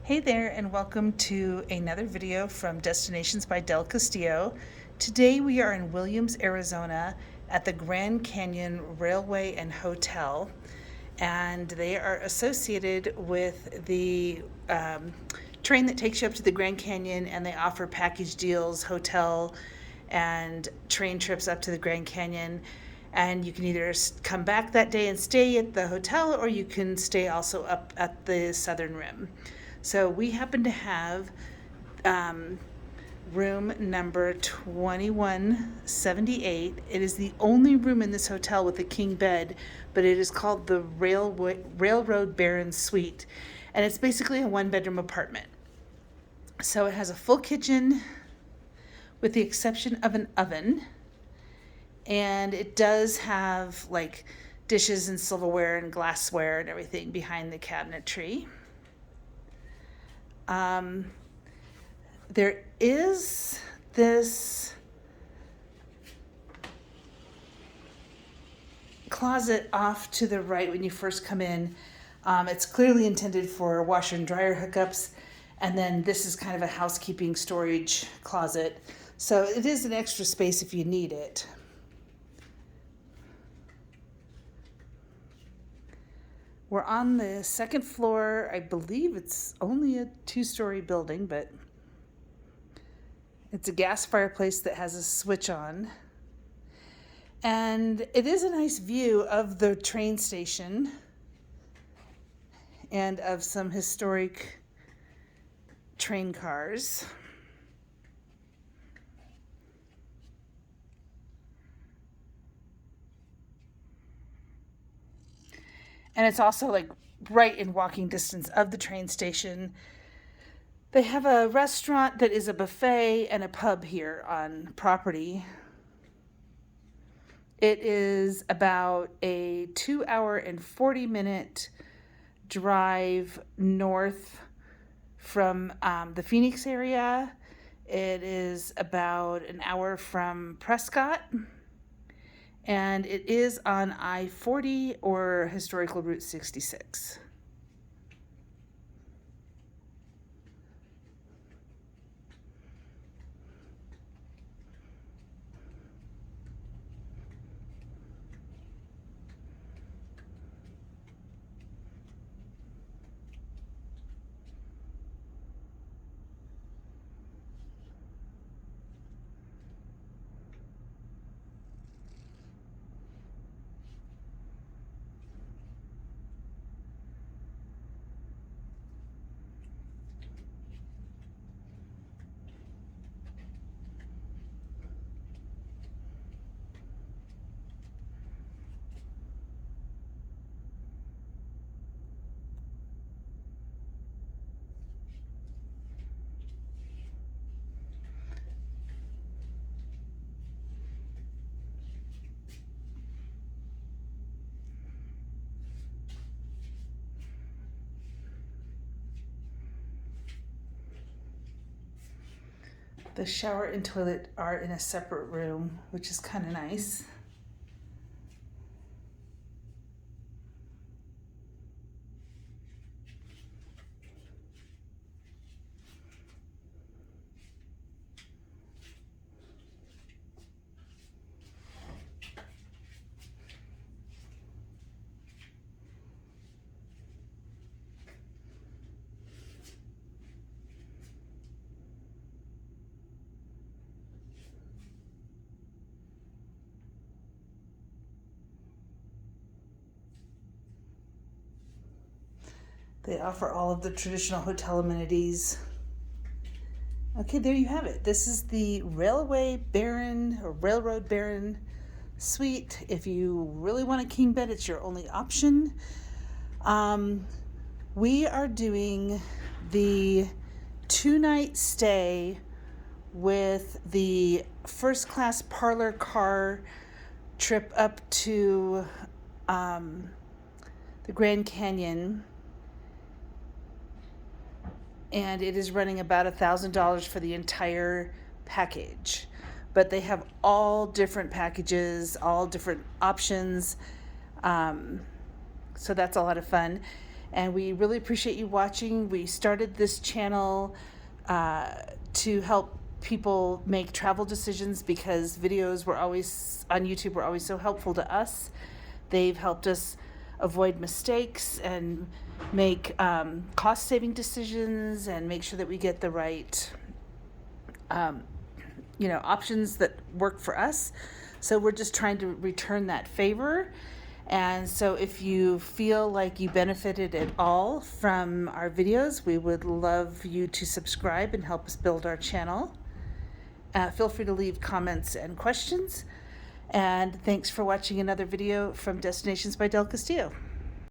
Hey there, and welcome to another video from Destinations by Del Castillo. Today we are in Williams, Arizona at the Grand Canyon Railway and Hotel, and they are associated with the train that takes you up to the Grand Canyon, and they offer package deals, hotel, and train trips up to the Grand Canyon. And you can either come back that day and stay at the hotel, or you can stay also up at the southern rim. So we happen to have room number 2178. It is the only room in this hotel with a king bed, but it is called the Railroad Baron Suite. And it's basically a one-bedroom apartment. So it has a full kitchen with the exception of an oven. And it does have like dishes and silverware and glassware and everything behind the cabinetry. There is this closet off to the right when you first come in. It's clearly intended for washer and dryer hookups, and then this is kind of a housekeeping storage closet. So it is an extra space if you need it. We're on the second floor. I believe it's only a two-story building, but it's a gas fireplace that has a switch on. And it is a nice view of the train station and of some historic train cars. And it's also like right in walking distance of the train station. They have a restaurant that is a buffet and a pub here on property. It is about a 2-hour and 40-minute drive north from the Phoenix area. It is about an hour from Prescott. And it is on I-40 or historical Route 66. The shower and toilet are in a separate room, which is kind of nice. They offer all of the traditional hotel amenities. Okay, there you have it. This is the Railway Baron or Railroad Baron Suite. If you really want a king bed, it's your only option. We are doing the 2-night stay with the first class parlor car trip up to the Grand Canyon. And it is running about $1,000 for the entire package. But they have all different packages, all different options. So that's a lot of fun. and we really appreciate you watching. We started this channel to help people make travel decisions because videos were always on YouTube were always so helpful to us. They've helped us avoid mistakes and make cost-saving decisions and make sure that we get the right options that work for us. So we're just trying to return that favor. And so if you feel like you benefited at all from our videos, we would love you to subscribe and help us build our channel. Feel free to leave comments and questions. And thanks for watching another video from Destinations by Del Castillo.